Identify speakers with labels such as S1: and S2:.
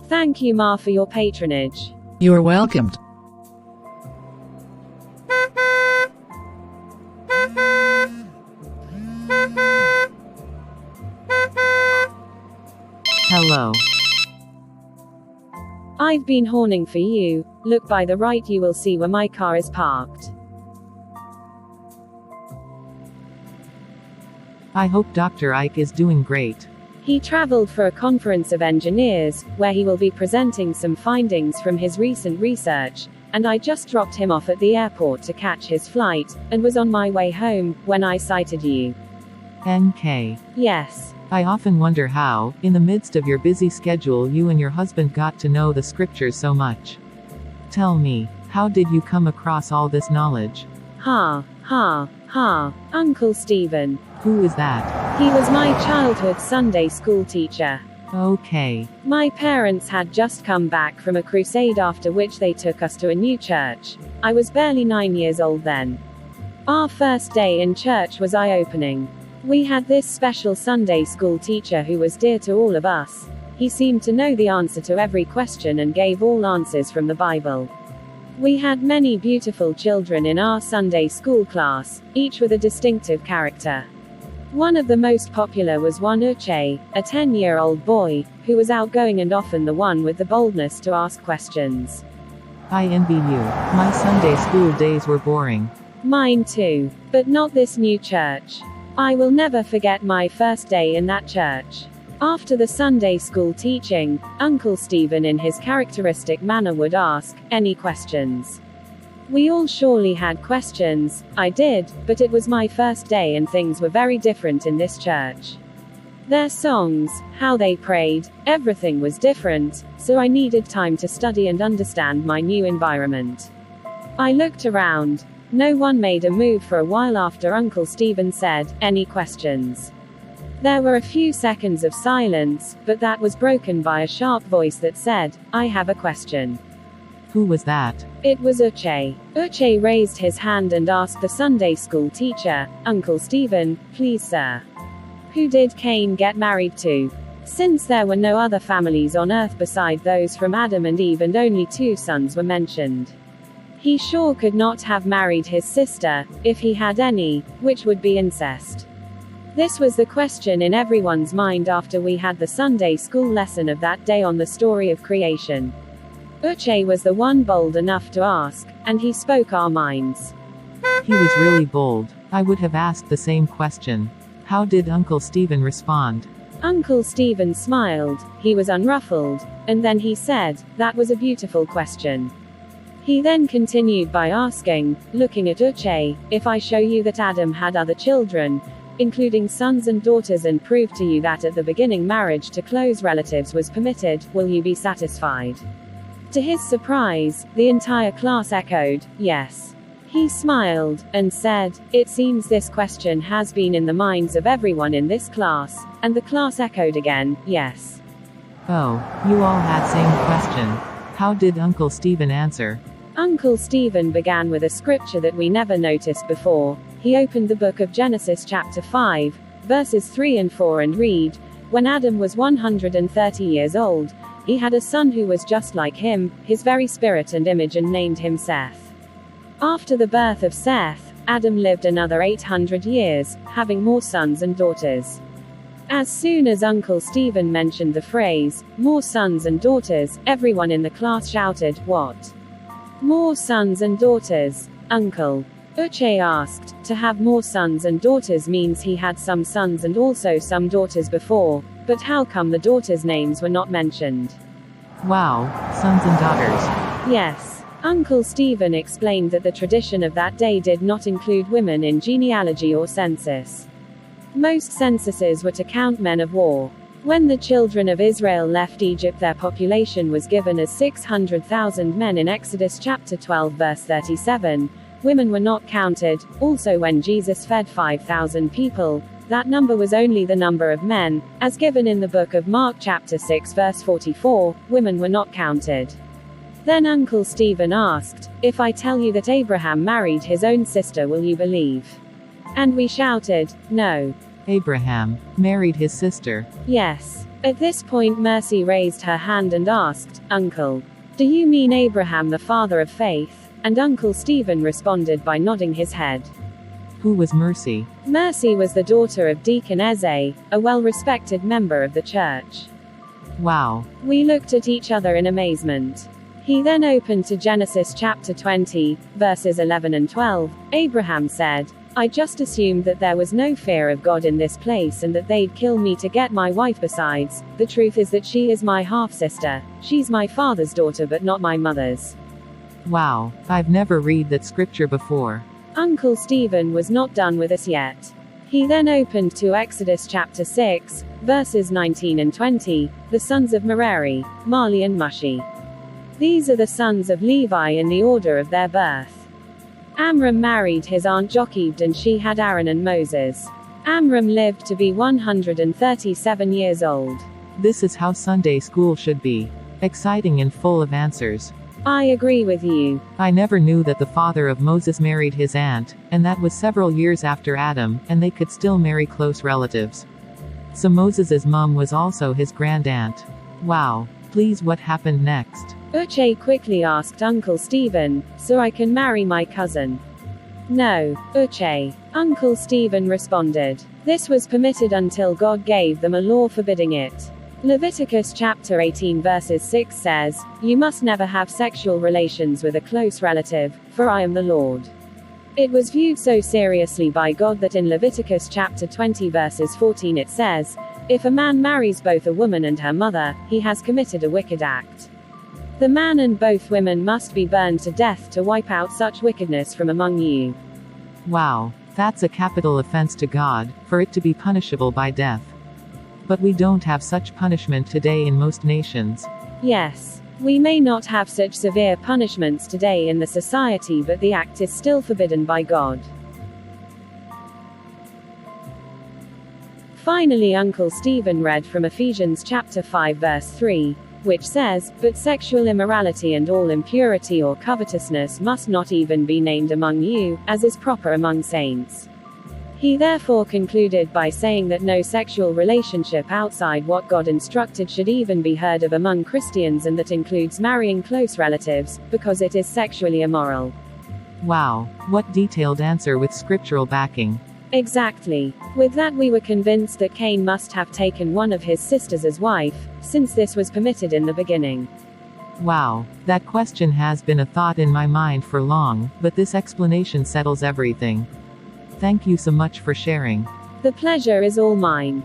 S1: Thank you, Ma, for your patronage.
S2: You are welcomed. Hello.
S1: I've been horning for you. Look by the right, you will see where my car is parked.
S2: I hope Dr. Ike is doing great.
S1: He traveled for a conference of engineers, where he will be presenting some findings from his recent research, and I just dropped him off at the airport to catch his flight, and was on my way home, when I sighted you.
S2: NK.
S1: Yes.
S2: I often wonder how, in the midst of your busy schedule, you and your husband got to know the scriptures so much. Tell me, how did you come across all this knowledge?
S1: Ha, ha, ha. Uncle Stephen.
S2: Who is that?
S1: He was my childhood Sunday school teacher.
S2: Okay.
S1: My parents had just come back from a crusade, after which they took us to a new church. I was barely 9 years old then. Our first day in church was eye-opening. We had this special Sunday school teacher who was dear to all of us. He seemed to know the answer to every question and gave all answers from the Bible. We had many beautiful children in our Sunday school class, each with a distinctive character. One of the most popular was one Uche, a 10-year-old boy, who was outgoing and often the one with the boldness to ask questions.
S2: I envy you. My Sunday school days were boring.
S1: Mine too. But not this new church. I will never forget my first day in that church. After the Sunday school teaching, Uncle Stephen in his characteristic manner would ask, "Any questions?" We all surely had questions. I did, but it was my first day and things were very different in this church. Their songs, how they prayed, everything was different, so I needed time to study and understand my new environment. I looked around. No one made a move for a while after Uncle Stephen said, "Any questions?" There were a few seconds of silence, but that was broken by a sharp voice that said, "I have a question."
S2: Who was that?
S1: It was Uche. Uche raised his hand and asked the Sunday school teacher, "Uncle Stephen, please sir. Who did Cain get married to?" Since there were no other families on earth beside those from Adam and Eve and only 2 sons were mentioned. He sure could not have married his sister, if he had any, which would be incest. This was the question in everyone's mind after we had the Sunday school lesson of that day on the story of creation. Uche was the one bold enough to ask, and he spoke our minds.
S2: He was really bold. I would have asked the same question. How did Uncle Stephen respond?
S1: Uncle Stephen smiled, he was unruffled, and then he said, "That was a beautiful question." He then continued by asking, looking at Uche, "If I show you that Adam had other children, including sons and daughters, and prove to you that at the beginning marriage to close relatives was permitted, will you be satisfied?" To his surprise, the entire class echoed, "Yes." He smiled, and said, "It seems this question has been in the minds of everyone in this class," and the class echoed again, "Yes."
S2: Oh, you all had same question. How did Uncle Stephen answer?
S1: Uncle Stephen began with a scripture that we never noticed before. He opened the book of Genesis chapter 5, verses 3 and 4 and read, "When Adam was 130 years old, he had a son who was just like him, his very spirit and image, and named him Seth. After the birth of Seth, Adam lived another 800 years, having more sons and daughters." As soon as Uncle Stephen mentioned the phrase, "more sons and daughters," everyone in the class shouted, "What? More sons and daughters, Uncle?" Uche asked. "To have more sons and daughters means he had some sons and also some daughters before, but how come the daughters' names were not mentioned?"
S2: Wow, sons and daughters.
S1: Yes. Uncle Stephen explained that the tradition of that day did not include women in genealogy or census. Most censuses were to count men of war. When the children of Israel left Egypt, their population was given as 600,000 men in Exodus chapter 12 verse 37. Women were not counted. Also, when Jesus fed 5,000 people, That number was only the number of men, as given in the book of Mark chapter 6 verse 44, women were not counted. Then Uncle Stephen asked, "If I tell you that Abraham married his own sister, will you believe?" And we shouted, "No."
S2: Abraham married his sister.
S1: Yes. At this point Mercy raised her hand and asked, "Uncle, do you mean Abraham the father of faith?" And Uncle Stephen responded by nodding his head.
S2: Who was Mercy?
S1: Mercy was the daughter of Deacon Eze, a well-respected member of the church.
S2: Wow.
S1: We looked at each other in amazement. He then opened to Genesis chapter 20, verses 11 and 12. Abraham said, "I just assumed that there was no fear of God in this place and that they'd kill me to get my wife. Besides, the truth is that she is my half-sister. She's my father's daughter but not my mother's."
S2: Wow, I've never read that scripture before.
S1: Uncle Stephen was not done with us yet. He then opened to Exodus chapter 6, verses 19 and 20, the sons of Merari, Mali and Mushi. These are the sons of Levi in the order of their birth. Amram married his aunt Jochebed and she had Aaron and Moses. Amram lived to be 137 years old.
S2: This is how Sunday school should be. Exciting and full of answers.
S1: I agree with you.
S2: I never knew that the father of Moses married his aunt, and that was several years after Adam, and they could still marry close relatives. So Moses's mom was also his grandaunt. Wow. Please, what happened next?
S1: Uche quickly asked Uncle Stephen, "So I can marry my cousin?" "No, Uche," Uncle Stephen responded. "This was permitted until God gave them a law forbidding it." Leviticus chapter 18 verses 6 says, "You must never have sexual relations with a close relative, for I am the Lord." It was viewed so seriously by God that in Leviticus chapter 20 verses 14 it says, "If a man marries both a woman and her mother, he has committed a wicked act. The man and both women must be burned to death to wipe out such wickedness from among you."
S2: Wow, that's a capital offense to God, for it to be punishable by death. But we don't have such punishment today in most nations.
S1: Yes. We may not have such severe punishments today in the society, but the act is still forbidden by God. Finally, Uncle Stephen read from Ephesians chapter 5 verse 3, which says, "But sexual immorality and all impurity or covetousness must not even be named among you, as is proper among saints." He therefore concluded by saying that no sexual relationship outside what God instructed should even be heard of among Christians, and that includes marrying close relatives, because it is sexually immoral.
S2: Wow, what detailed answer with scriptural backing.
S1: Exactly. With that we were convinced that Cain must have taken one of his sisters as wife, since this was permitted in the beginning.
S2: Wow, that question has been a thought in my mind for long, but this explanation settles everything. Thank you so much for sharing.
S1: The pleasure is all mine.